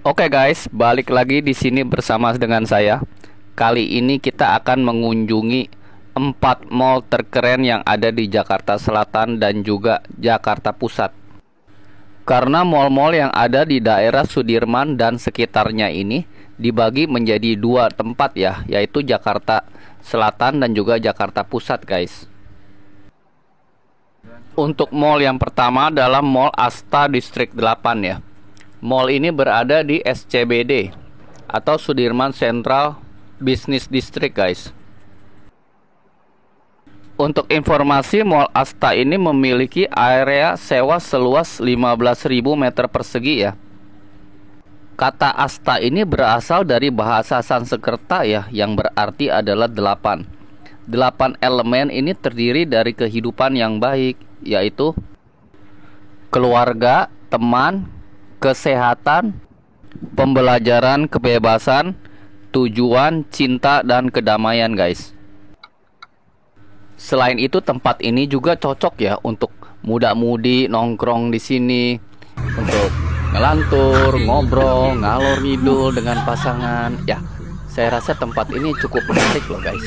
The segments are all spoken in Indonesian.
Oke guys, balik lagi di sini bersama dengan saya. Kali ini kita akan mengunjungi 4 mall terkeren yang ada di Jakarta Selatan dan juga Jakarta Pusat. Karena mall-mall yang ada di daerah Sudirman dan sekitarnya ini dibagi menjadi 2 tempat ya, yaitu Jakarta Selatan dan juga Jakarta Pusat guys. Untuk mall yang pertama adalah Mall Asta Distrik 8 ya. Mall ini berada di SCBD atau Sudirman Central Business District guys. Untuk informasi, Mall Asta ini memiliki area sewa seluas 15.000 meter persegi ya. Kata Asta ini berasal dari bahasa Sanskerta ya, yang berarti adalah 8. 8 elemen ini terdiri dari kehidupan yang baik, yaitu keluarga, teman, kesehatan, pembelajaran, kebebasan, tujuan, cinta, dan kedamaian guys. Selain itu, tempat ini juga cocok ya untuk muda-mudi nongkrong di sini untuk ngelantur, ngobrol, ngalor ngidul dengan pasangan. Ya, saya rasa tempat ini cukup menarik loh guys.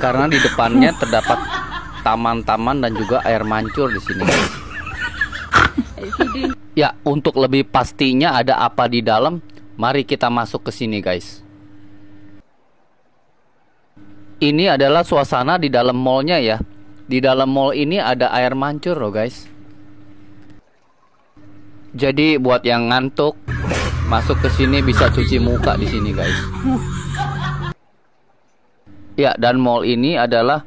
Karena di depannya terdapat taman-taman dan juga air mancur di sini guys. Ya, untuk lebih pastinya ada apa di dalam, mari kita masuk ke sini guys. Ini adalah suasana di dalam mallnya ya. Di dalam mall ini ada air mancur loh guys. Jadi buat yang ngantuk, masuk ke sini bisa cuci muka di sini guys. Ya, dan mall ini adalah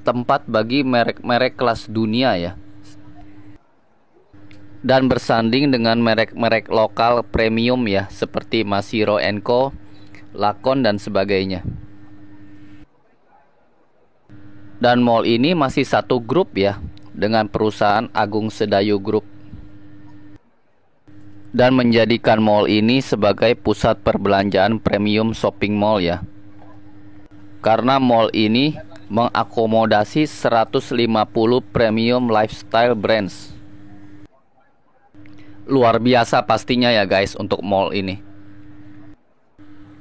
tempat bagi merek-merek kelas dunia ya. Dan bersanding dengan merek-merek lokal premium ya, seperti Masiro & Co, Lakon dan sebagainya. Dan mall ini masih satu grup ya, dengan perusahaan Agung Sedayu Group. Dan menjadikan mall ini sebagai pusat perbelanjaan premium shopping mall ya. Karena mall ini mengakomodasi 150 premium lifestyle brands. Luar biasa pastinya ya guys untuk mall ini.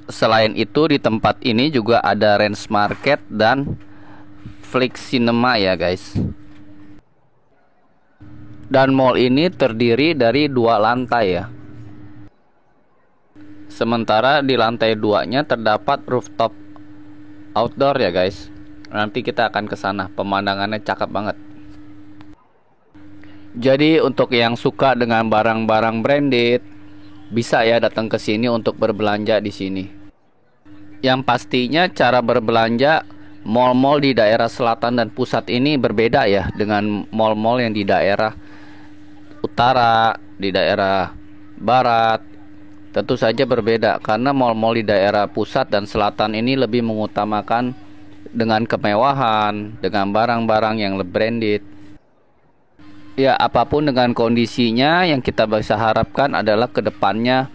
Selain itu, di tempat ini juga ada Ranch Market dan Flix Cinema ya guys. Dan mall ini terdiri dari 2 lantai ya. Sementara di lantai 2-nya terdapat rooftop outdoor ya guys. Nanti kita akan ke sana, pemandangannya cakep banget. Jadi untuk yang suka dengan barang-barang branded, bisa ya datang ke sini untuk berbelanja di sini. Yang pastinya cara berbelanja mall-mall di daerah selatan dan pusat ini berbeda ya dengan mall-mall yang di daerah utara, di daerah barat. Tentu saja berbeda karena mall-mall di daerah pusat dan selatan ini lebih mengutamakan dengan kemewahan, dengan barang-barang yang branded. Ya, apapun dengan kondisinya, yang kita bisa harapkan adalah kedepannya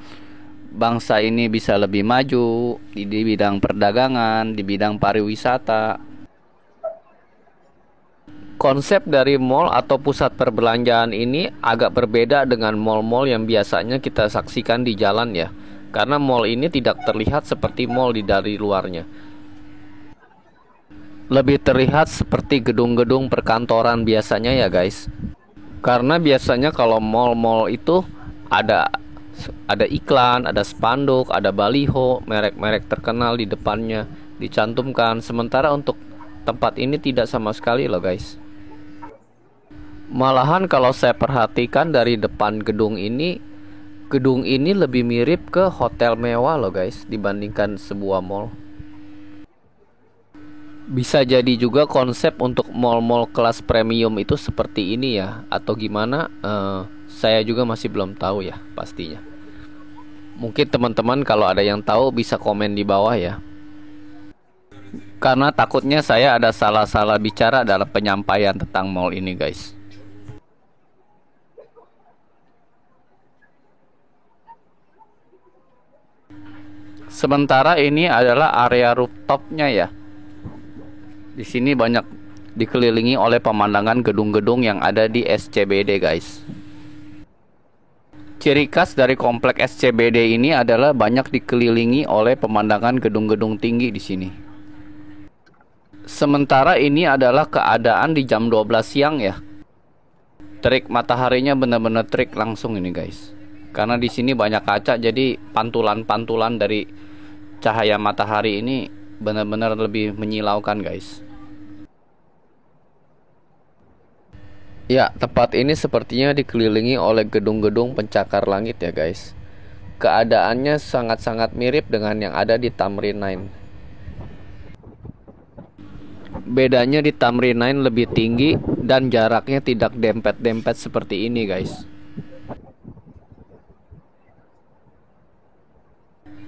bangsa ini bisa lebih maju di bidang perdagangan, di bidang pariwisata. Konsep dari mall atau pusat perbelanjaan ini agak berbeda dengan mall-mall yang biasanya kita saksikan di jalan ya. Karena mall ini tidak terlihat seperti mall dari luarnya. Lebih terlihat seperti gedung-gedung perkantoran biasanya ya guys. Karena biasanya kalau mall-mall itu ada iklan, ada spanduk, ada baliho, merek-merek terkenal di depannya dicantumkan. Sementara untuk tempat ini tidak sama sekali loh guys. Malahan kalau saya perhatikan dari depan gedung ini lebih mirip ke hotel mewah loh guys dibandingkan sebuah mall. Bisa jadi juga konsep untuk mall-mall kelas premium itu seperti ini ya, atau gimana, saya juga masih belum tahu ya pastinya. Mungkin teman-teman kalau ada yang tahu bisa komen di bawah ya. Karena takutnya saya ada salah-salah bicara dalam penyampaian tentang mall ini guys. Sementara ini adalah area rooftopnya ya. Di sini banyak dikelilingi oleh pemandangan gedung-gedung yang ada di SCBD guys. Ciri khas dari komplek SCBD ini adalah banyak dikelilingi oleh pemandangan gedung-gedung tinggi di sini. Sementara ini adalah keadaan di jam 12 siang ya. Terik mataharinya benar-benar terik langsung ini guys. Karena di sini banyak kaca, jadi pantulan-pantulan dari cahaya matahari ini benar-benar lebih menyilaukan guys. Ya, tempat ini sepertinya dikelilingi oleh gedung-gedung pencakar langit ya guys. Keadaannya sangat-sangat mirip dengan yang ada di Tamrin 9. Bedanya di Tamrin 9 lebih tinggi dan jaraknya tidak dempet-dempet seperti ini guys.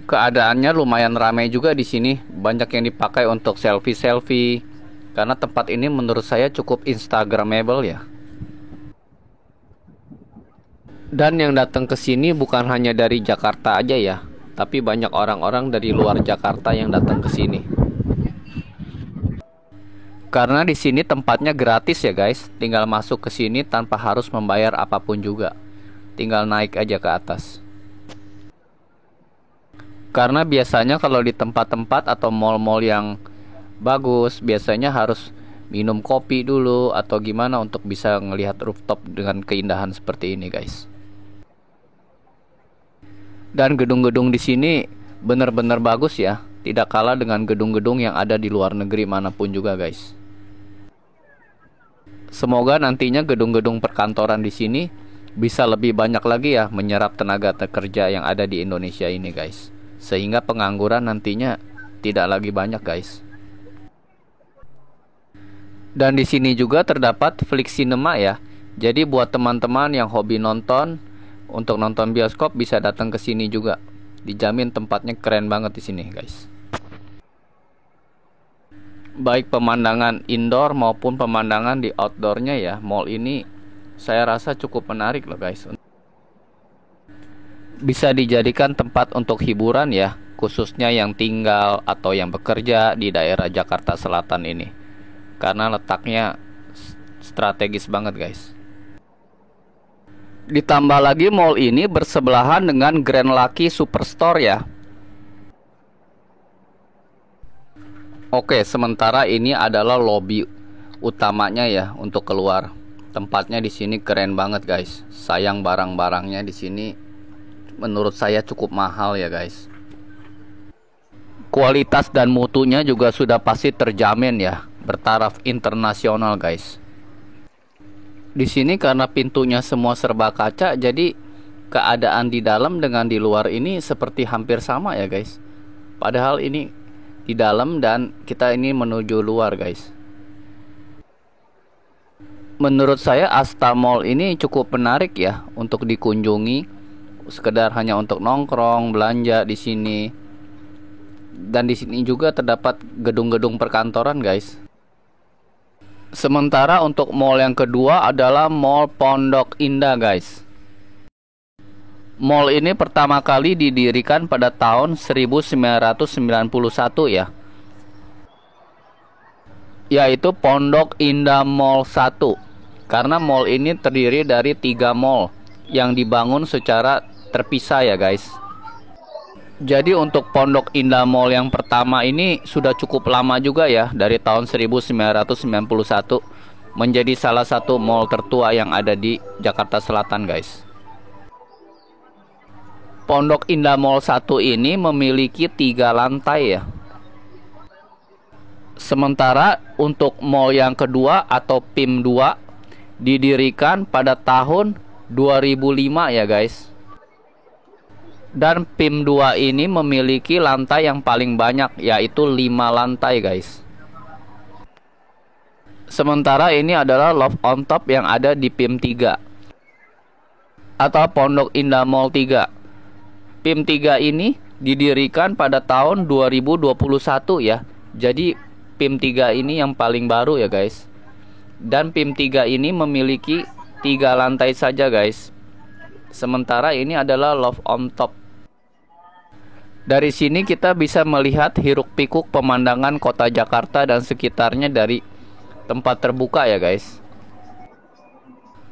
Keadaannya lumayan ramai juga di sini, banyak yang dipakai untuk selfie-selfie. Karena tempat ini menurut saya cukup instagramable ya. Dan yang datang ke sini bukan hanya dari Jakarta aja ya, tapi banyak orang-orang dari luar Jakarta yang datang ke sini. Karena di sini tempatnya gratis ya guys, tinggal masuk ke sini tanpa harus membayar apapun juga. Tinggal naik aja ke atas. Karena biasanya kalau di tempat-tempat atau mall-mall yang bagus, biasanya harus minum kopi dulu atau gimana untuk bisa ngelihat rooftop dengan keindahan seperti ini guys. Dan gedung-gedung di sini benar-benar bagus ya, tidak kalah dengan gedung-gedung yang ada di luar negeri manapun juga guys. Semoga nantinya gedung-gedung perkantoran di sini bisa lebih banyak lagi ya menyerap tenaga kerja yang ada di Indonesia ini guys, sehingga pengangguran nantinya tidak lagi banyak guys. Dan di sini juga terdapat Flix Cinema ya. Jadi buat teman-teman yang hobi nonton, untuk nonton bioskop bisa datang ke sini juga. Dijamin tempatnya keren banget di sini, guys. Baik pemandangan indoor maupun pemandangan di outdoornya ya, mall ini saya rasa cukup menarik loh, guys. Bisa dijadikan tempat untuk hiburan ya, khususnya yang tinggal atau yang bekerja di daerah Jakarta Selatan ini. Karena letaknya strategis banget, guys. Ditambah lagi mall ini bersebelahan dengan Grand Lucky Superstore ya. Oke, sementara ini adalah lobby utamanya ya untuk keluar. Tempatnya di sini keren banget guys. Sayang barang-barangnya di sini menurut saya cukup mahal ya guys. Kualitas dan mutunya juga sudah pasti terjamin ya, bertaraf internasional guys. Di sini karena pintunya semua serba kaca, jadi keadaan di dalam dengan di luar ini seperti hampir sama ya guys. Padahal ini di dalam dan kita ini menuju luar guys. Menurut saya Asta Mall ini cukup menarik ya untuk dikunjungi, sekedar hanya untuk nongkrong, belanja di sini. Dan di sini juga terdapat gedung-gedung perkantoran guys. Sementara untuk mall yang kedua adalah Mall Pondok Indah guys. Mall ini pertama kali didirikan pada tahun 1991 ya. Yaitu Pondok Indah Mall 1. Karena mall ini terdiri dari 3 mall yang dibangun secara terpisah ya guys. Jadi untuk Pondok Indah Mall yang pertama ini sudah cukup lama juga ya, dari tahun 1991, menjadi salah satu mall tertua yang ada di Jakarta Selatan guys. Pondok Indah Mall 1 ini memiliki 3 lantai ya. Sementara untuk mall yang kedua atau PIM 2 didirikan pada tahun 2005 ya guys. Dan PIM 2 ini memiliki lantai yang paling banyak, yaitu 5 lantai guys. Sementara ini adalah Love on Top yang ada di PIM 3 atau Pondok Indah Mall 3. PIM 3 ini didirikan pada tahun 2021 ya. Jadi PIM 3 ini yang paling baru ya guys. Dan PIM 3 ini memiliki 3 lantai saja guys. Sementara ini adalah Love on Top. Dari sini kita bisa melihat hiruk-pikuk pemandangan kota Jakarta dan sekitarnya dari tempat terbuka ya guys.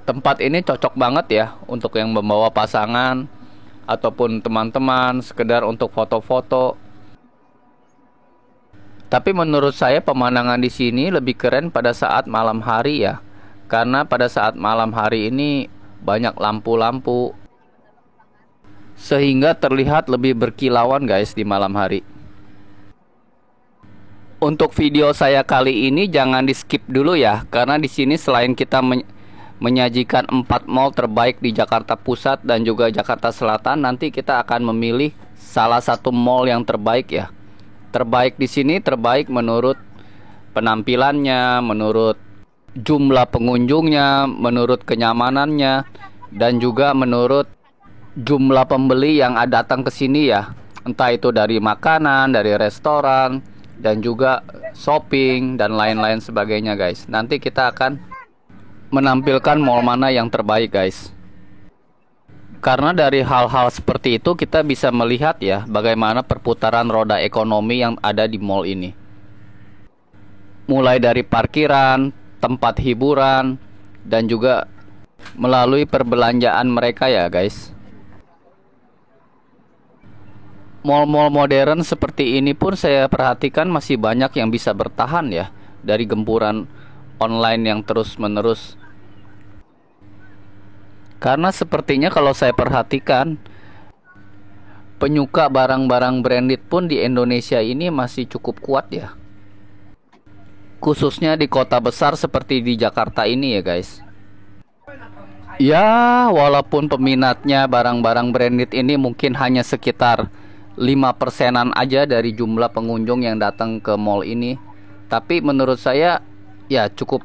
Tempat ini cocok banget ya untuk yang membawa pasangan ataupun teman-teman sekedar untuk foto-foto. Tapi menurut saya pemandangan di sini lebih keren pada saat malam hari ya. Karena pada saat malam hari ini banyak lampu-lampu sehingga terlihat lebih berkilauan guys di malam hari. Untuk video saya kali ini jangan di-skip dulu ya, karena di sini selain kita menyajikan 4 mall terbaik di Jakarta Pusat dan juga Jakarta Selatan, nanti kita akan memilih salah satu mall yang terbaik ya. Terbaik di sini terbaik menurut penampilannya, menurut jumlah pengunjungnya, menurut kenyamanannya, dan juga menurut jumlah pembeli yang datang ke sini ya. Entah itu dari makanan, dari restoran, dan juga shopping dan lain-lain sebagainya guys. Nanti kita akan menampilkan mall mana yang terbaik guys. Karena dari hal-hal seperti itu kita bisa melihat ya bagaimana perputaran roda ekonomi yang ada di mall ini. Mulai dari parkiran, tempat hiburan, dan juga melalui perbelanjaan mereka ya guys. Mall-mall modern seperti ini pun saya perhatikan masih banyak yang bisa bertahan ya dari gempuran online yang terus-menerus. Karena sepertinya kalau saya perhatikan penyuka barang-barang branded pun di Indonesia ini masih cukup kuat ya. Khususnya di kota besar seperti di Jakarta ini ya guys. Ya, walaupun peminatnya barang-barang branded ini mungkin hanya sekitar 5%-an aja dari jumlah pengunjung yang datang ke mall ini, tapi menurut saya ya cukup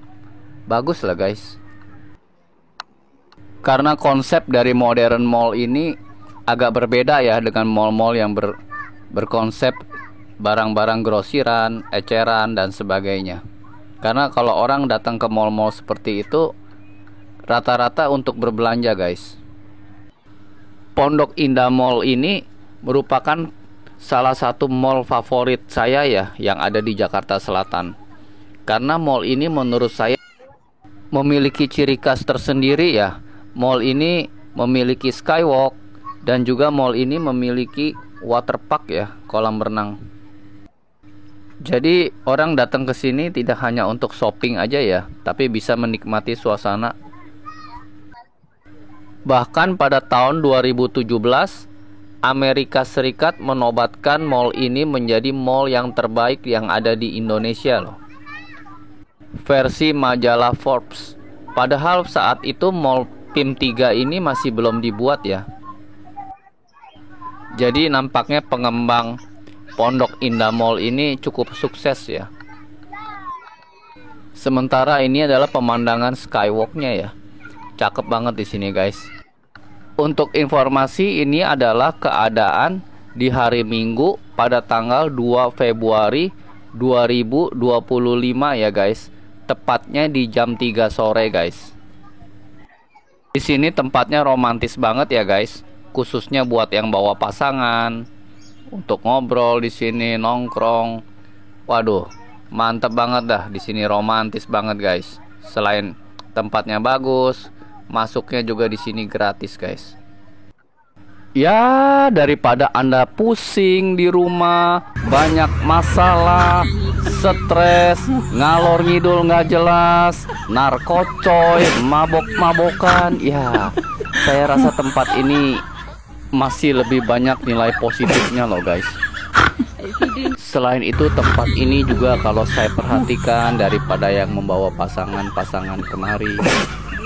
bagus lah guys. Karena konsep dari modern mall ini agak berbeda ya dengan mall-mall yang berkonsep barang-barang grosiran, eceran, dan sebagainya. Karena kalau orang datang ke mall-mall seperti itu rata-rata untuk berbelanja guys. Pondok Indah Mall ini merupakan salah satu mall favorit saya ya yang ada di Jakarta Selatan. Karena mall ini menurut saya memiliki ciri khas tersendiri ya. Mall ini memiliki skywalk dan juga mall ini memiliki waterpark ya, kolam renang. Jadi orang datang ke sini tidak hanya untuk shopping aja ya, tapi bisa menikmati suasana. Bahkan pada tahun 2017 Amerika Serikat menobatkan mall ini menjadi mall yang terbaik yang ada di Indonesia loh. Versi majalah Forbes. Padahal saat itu mall PIM 3 ini masih belum dibuat ya. Jadi nampaknya pengembang Pondok Indah Mall ini cukup sukses ya. Sementara ini adalah pemandangan skywalknya ya. Cakep banget di sini guys. Untuk informasi, ini adalah keadaan di hari Minggu pada tanggal 2 Februari 2025 ya guys. Tepatnya di jam 3 sore guys. Di sini tempatnya romantis banget ya guys, khususnya buat yang bawa pasangan untuk ngobrol di sini, nongkrong. Waduh, mantep banget dah di sini, romantis banget guys. Selain tempatnya bagus, masuknya juga di sini gratis guys. Ya, daripada Anda pusing di rumah, banyak masalah, stres, ngalor ngidul nggak jelas, narkocoy, mabok-mabokan, ya saya rasa tempat ini masih lebih banyak nilai positifnya loh guys. Selain itu tempat ini juga kalau saya perhatikan daripada yang membawa pasangan-pasangan kemari,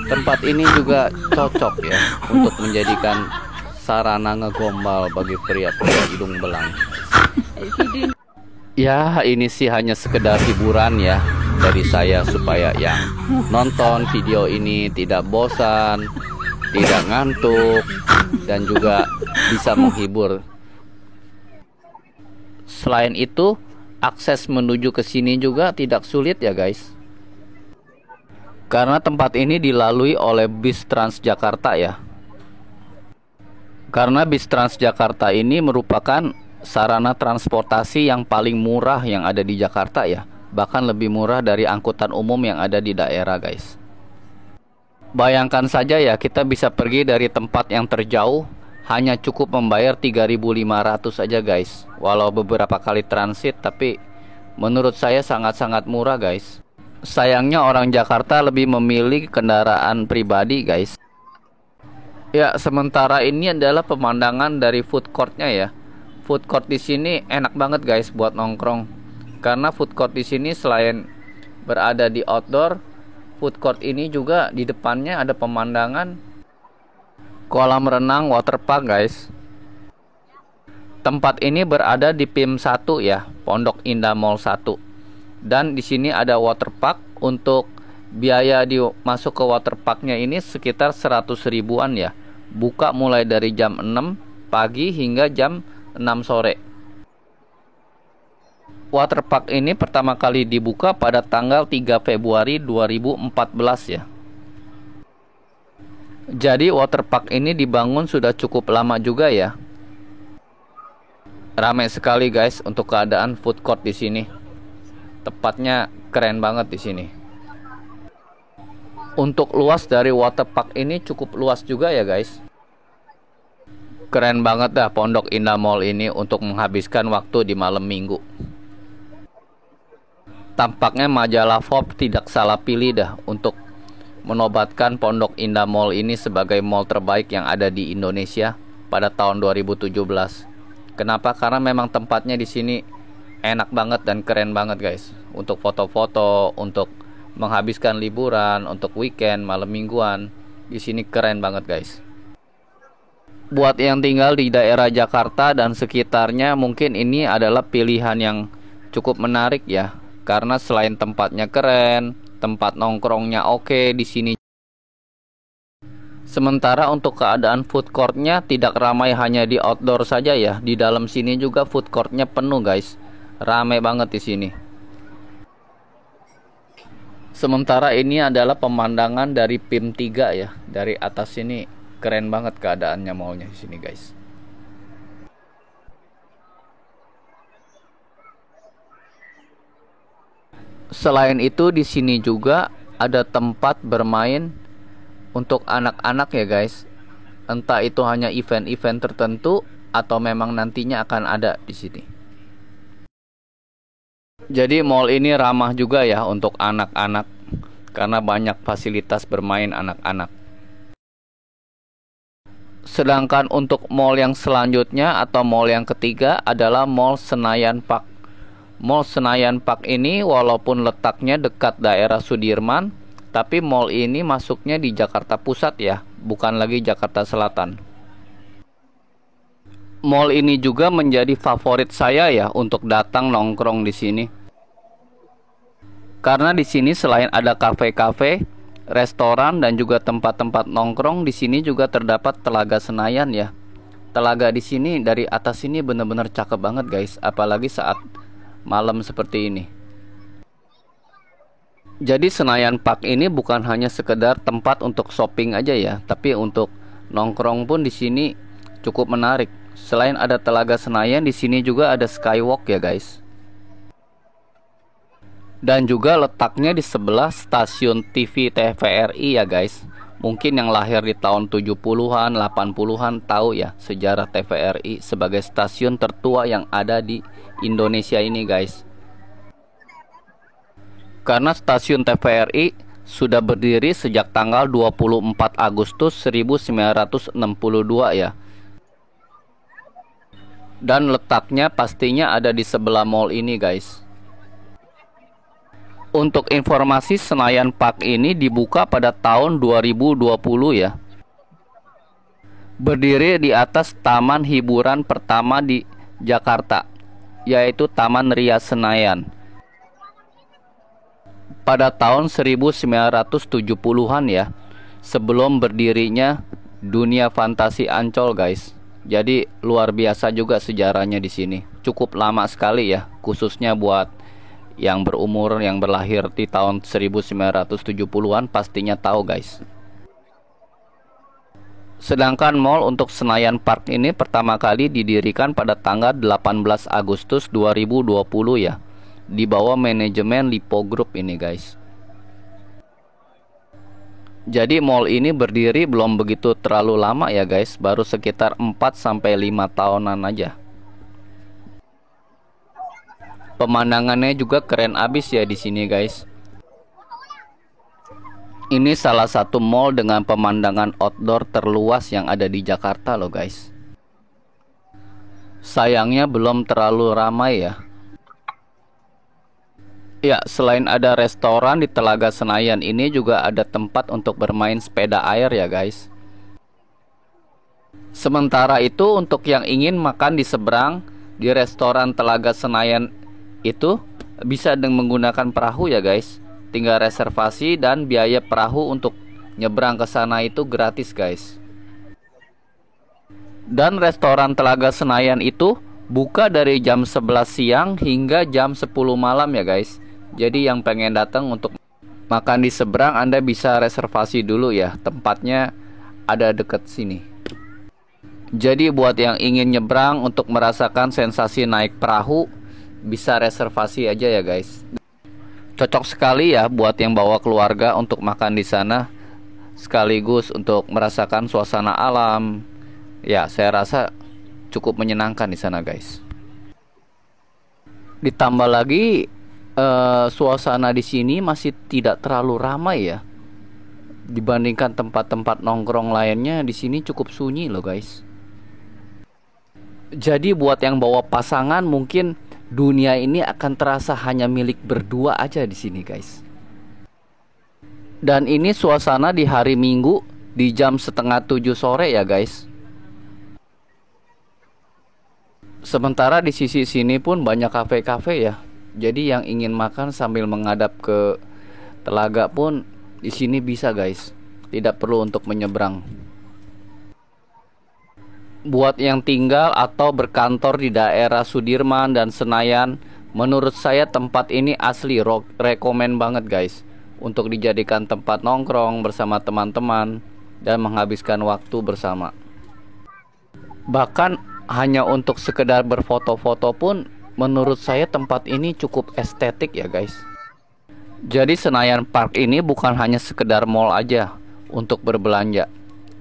tempat ini juga cocok ya untuk menjadikan sarana ngegombal bagi pria-pria hidung belang. Ya, ini sih hanya sekedar hiburan ya dari saya supaya yang nonton video ini tidak bosan, tidak ngantuk, dan juga bisa menghibur. Selain itu, akses menuju ke sini juga tidak sulit ya guys. Karena tempat ini dilalui oleh bis Transjakarta ya. Karena bis Transjakarta ini merupakan sarana transportasi yang paling murah yang ada di Jakarta ya. Bahkan lebih murah dari angkutan umum yang ada di daerah guys. Bayangkan saja ya, kita bisa pergi dari tempat yang terjauh hanya cukup membayar 3.500 saja guys. Walau beberapa kali transit, tapi menurut saya sangat-sangat murah guys. Sayangnya orang Jakarta lebih memilih kendaraan pribadi guys. Ya, sementara ini adalah pemandangan dari food courtnya ya. Food court di sini enak banget guys buat nongkrong. Karena food court di sini selain berada di outdoor, food court ini juga di depannya ada pemandangan kolam renang waterpark guys. Tempat ini berada di PIM 1 ya, Pondok Indah Mall 1. Dan di sini ada waterpark. Untuk biaya masuk ke waterparknya ini sekitar 100 ribuan ya. Buka mulai dari jam 6 pagi hingga jam 6 sore. Waterpark ini pertama kali dibuka pada tanggal 3 Februari 2014 ya. Jadi waterpark ini dibangun sudah cukup lama juga ya. Ramai sekali guys untuk keadaan food court di sini. Tepatnya keren banget di sini. Untuk luas dari waterpark ini cukup luas juga ya guys. Keren banget dah Pondok Indah Mall ini untuk menghabiskan waktu di malam minggu. Tampaknya majalah Forbes tidak salah pilih dah untuk menobatkan Pondok Indah Mall ini sebagai mall terbaik yang ada di Indonesia pada tahun 2017. Kenapa? Karena memang tempatnya di sini enak banget dan keren banget guys. Untuk foto-foto, untuk menghabiskan liburan, untuk weekend, malam mingguan, di sini keren banget guys. Buat yang tinggal di daerah Jakarta dan sekitarnya, mungkin ini adalah pilihan yang cukup menarik ya. Karena selain tempatnya keren, tempat nongkrongnya oke di sini. Sementara untuk keadaan food courtnya tidak ramai hanya di outdoor saja ya. Di dalam sini juga food courtnya penuh guys. Ramai banget di sini. Sementara ini adalah pemandangan dari PIM 3 ya. Dari atas sini keren banget keadaannya mallnya di sini guys. Selain itu di sini juga ada tempat bermain untuk anak-anak ya guys. Entah itu hanya event-event tertentu atau memang nantinya akan ada di sini. Jadi mall ini ramah juga ya untuk anak-anak karena banyak fasilitas bermain anak-anak. Sedangkan untuk mall yang selanjutnya atau mall yang ketiga adalah Mall Senayan Park. Mall Senayan Park ini walaupun letaknya dekat daerah Sudirman, tapi mall ini masuknya di Jakarta Pusat ya, bukan lagi Jakarta Selatan. Mall ini juga menjadi favorit saya ya untuk datang nongkrong di sini. Karena di sini selain ada kafe-kafe, restoran dan juga tempat-tempat nongkrong, di sini juga terdapat Telaga Senayan ya. Telaga di sini dari atas sini benar-benar cakep banget guys, apalagi saat malam seperti ini. Jadi Senayan Park ini bukan hanya sekedar tempat untuk shopping aja ya, tapi untuk nongkrong pun di sini cukup menarik. Selain ada Telaga Senayan, di sini juga ada Skywalk ya guys. Dan juga letaknya di sebelah stasiun TV TVRI ya guys. Mungkin yang lahir di tahun 70-an, 80-an tahu ya sejarah TVRI sebagai stasiun tertua yang ada di Indonesia ini guys. Karena stasiun TVRI sudah berdiri sejak tanggal 24 Agustus 1962 ya. Dan letaknya pastinya ada di sebelah mall ini guys. Untuk informasi, Senayan Park ini dibuka pada tahun 2020 ya. Berdiri di atas taman hiburan pertama di Jakarta, yaitu Taman Ria Senayan. Pada tahun 1970-an ya, sebelum berdirinya Dunia Fantasi Ancol guys. Jadi luar biasa juga sejarahnya di sini. Cukup lama sekali ya, khususnya buat yang berumur yang berlahir di tahun 1970-an pastinya tahu guys. Sedangkan mall untuk Senayan Park ini pertama kali didirikan pada tanggal 18 Agustus 2020 ya, di bawah manajemen Lipo Group ini guys. Jadi mall ini berdiri belum begitu terlalu lama ya guys, baru sekitar 4-5 tahunan aja. Pemandangannya juga keren abis ya di sini guys. Ini salah satu mall dengan pemandangan outdoor terluas yang ada di Jakarta loh guys. Sayangnya belum terlalu ramai ya. Ya, selain ada restoran di Telaga Senayan, ini juga ada tempat untuk bermain sepeda air ya guys. Sementara itu untuk yang ingin makan di seberang di restoran Telaga Senayan itu bisa dengan menggunakan perahu ya guys. Tinggal reservasi dan biaya perahu untuk nyebrang ke sana itu gratis guys. Dan restoran Telaga Senayan itu buka dari jam 11 siang hingga jam 10 malam ya guys. Jadi yang pengen datang untuk makan di seberang, Anda bisa reservasi dulu ya. Tempatnya ada deket sini. Jadi buat yang ingin nyebrang untuk merasakan sensasi naik perahu, bisa reservasi aja ya guys. Cocok sekali ya buat yang bawa keluarga untuk makan di sana, sekaligus untuk merasakan suasana alam. Ya, saya rasa cukup menyenangkan di sana guys. Ditambah lagi suasana di sini masih tidak terlalu ramai ya. Dibandingkan tempat-tempat nongkrong lainnya, di sini cukup sunyi loh guys. Jadi buat yang bawa pasangan, mungkin dunia ini akan terasa hanya milik berdua aja di sini guys. Dan ini suasana di hari Minggu di jam 6:30 sore ya guys. Sementara di sisi sini pun banyak kafe-kafe ya. Jadi yang ingin makan sambil menghadap ke telaga pun di sini bisa guys. Tidak perlu untuk menyeberang. Buat yang tinggal atau berkantor di daerah Sudirman dan Senayan, menurut saya tempat ini asli rekomen banget guys, untuk dijadikan tempat nongkrong bersama teman-teman dan menghabiskan waktu bersama. Bahkan hanya untuk sekedar berfoto-foto pun menurut saya tempat ini cukup estetik ya guys. Jadi Senayan Park ini bukan hanya sekedar mall aja untuk berbelanja,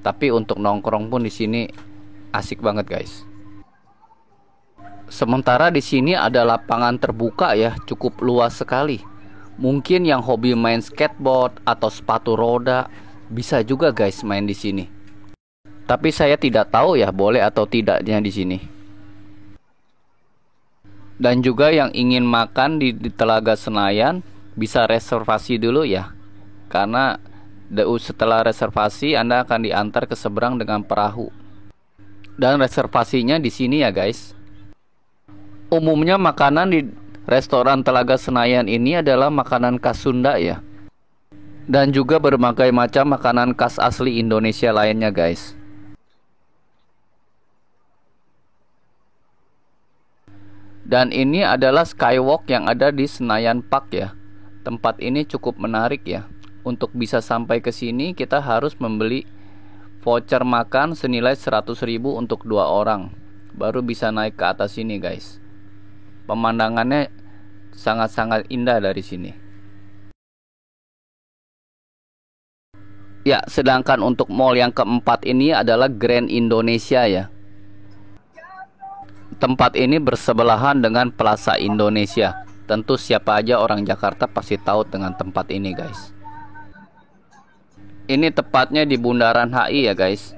tapi untuk nongkrong pun di sini asik banget guys. Sementara di sini ada lapangan terbuka ya, cukup luas sekali. Mungkin yang hobi main skateboard atau sepatu roda bisa juga guys main di sini. Tapi saya tidak tahu ya boleh atau tidaknya di sini. Dan juga yang ingin makan di Telaga Senayan bisa reservasi dulu ya. Karena setelah reservasi Anda akan diantar ke seberang dengan perahu. Dan reservasinya di sini ya guys. Umumnya makanan di restoran Telaga Senayan ini adalah makanan khas Sunda ya. Dan juga berbagai macam makanan khas asli Indonesia lainnya guys. Dan ini adalah skywalk yang ada di Senayan Park ya. Tempat ini cukup menarik ya. Untuk bisa sampai ke sini kita harus membeli voucher makan senilai 100.000 untuk 2 orang. Baru bisa naik ke atas sini guys. Pemandangannya sangat-sangat indah dari sini. Ya, sedangkan untuk mall yang keempat ini adalah Grand Indonesia ya. Tempat ini bersebelahan dengan Plaza Indonesia. Tentu siapa aja orang Jakarta pasti tahu dengan tempat ini guys. Ini tepatnya di Bundaran HI ya guys.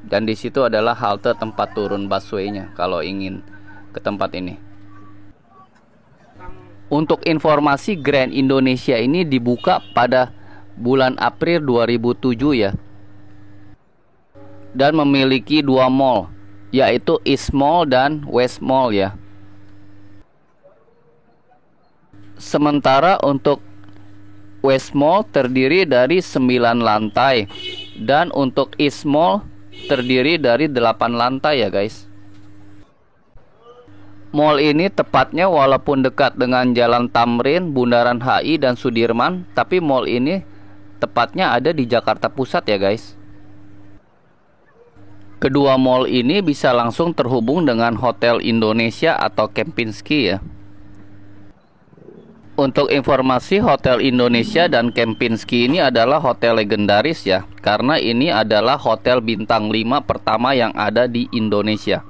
Dan di situ adalah halte tempat turun busway-nya kalau ingin ke tempat ini. Untuk informasi, Grand Indonesia ini dibuka pada bulan April 2007 ya. Dan memiliki 2 mall, yaitu East Mall dan West Mall ya. Sementara untuk West Mall terdiri dari 9 lantai dan untuk East Mall terdiri dari 8 lantai ya guys. Mall ini tepatnya walaupun dekat dengan Jalan Tamrin, Bundaran HI dan Sudirman, tapi mall ini tepatnya ada di Jakarta Pusat ya guys. Kedua mall ini bisa langsung terhubung dengan Hotel Indonesia atau Kempinski ya. Untuk informasi, Hotel Indonesia dan Kempinski ini adalah hotel legendaris ya, karena ini adalah hotel bintang 5 pertama yang ada di Indonesia.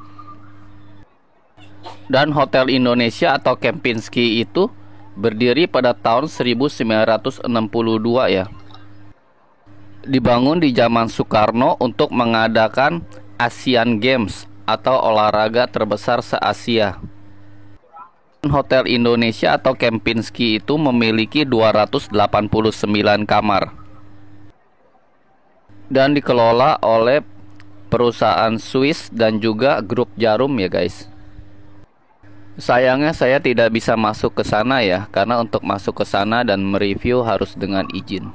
Dan Hotel Indonesia atau Kempinski itu berdiri pada tahun 1962 ya. Dibangun di zaman Soekarno untuk mengadakan Asian Games atau olahraga terbesar se-Asia. Hotel Indonesia atau Kempinski itu memiliki 289 kamar dan dikelola oleh perusahaan Swiss dan juga grup Jarum ya guys. Sayangnya saya tidak bisa masuk ke sana ya, karena untuk masuk ke sana dan mereview harus dengan izin.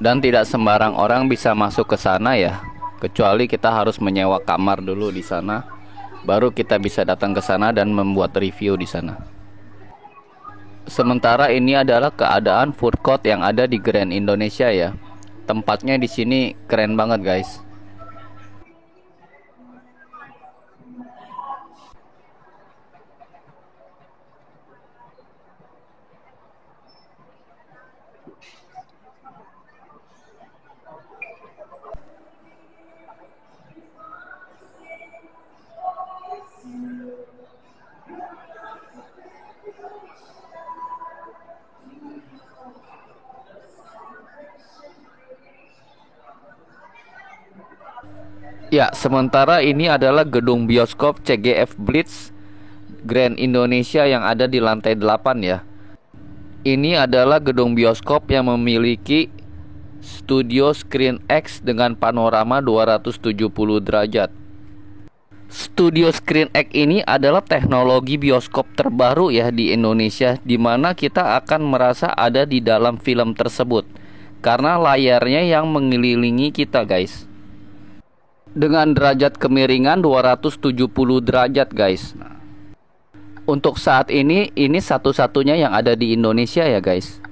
Dan tidak sembarang orang bisa masuk ke sana ya, kecuali kita harus menyewa kamar dulu di sana. Baru kita bisa datang ke sana dan membuat review di sana. Sementara ini adalah keadaan food court yang ada di Grand Indonesia ya. Tempatnya di sini keren banget guys. Ya, sementara ini adalah gedung bioskop CGV Blitz Grand Indonesia yang ada di lantai 8 ya. Ini adalah gedung bioskop yang memiliki studio Screen X dengan panorama 270 derajat. Studio Screen X ini adalah teknologi bioskop terbaru ya di Indonesia, di mana kita akan merasa ada di dalam film tersebut karena layarnya yang mengelilingi kita guys. Dengan derajat kemiringan 270 derajat guys. Untuk saat ini satu-satunya yang ada di Indonesia ya guys.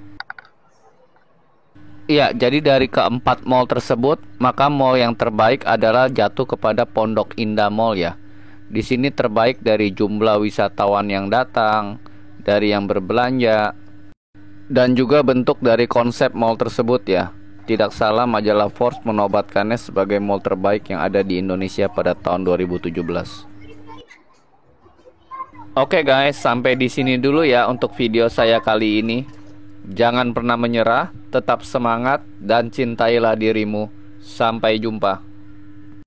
Ya, jadi dari keempat mall tersebut, maka mall yang terbaik adalah jatuh kepada Pondok Indah Mall ya. Di sini terbaik dari jumlah wisatawan yang datang, dari yang berbelanja, dan juga bentuk dari konsep mall tersebut ya. Tidak salah majalah Forbes menobatkannya sebagai mall terbaik yang ada di Indonesia pada tahun 2017. Oke guys, sampai di sini dulu ya untuk video saya kali ini. Jangan pernah menyerah, tetap semangat dan cintailah dirimu. Sampai jumpa.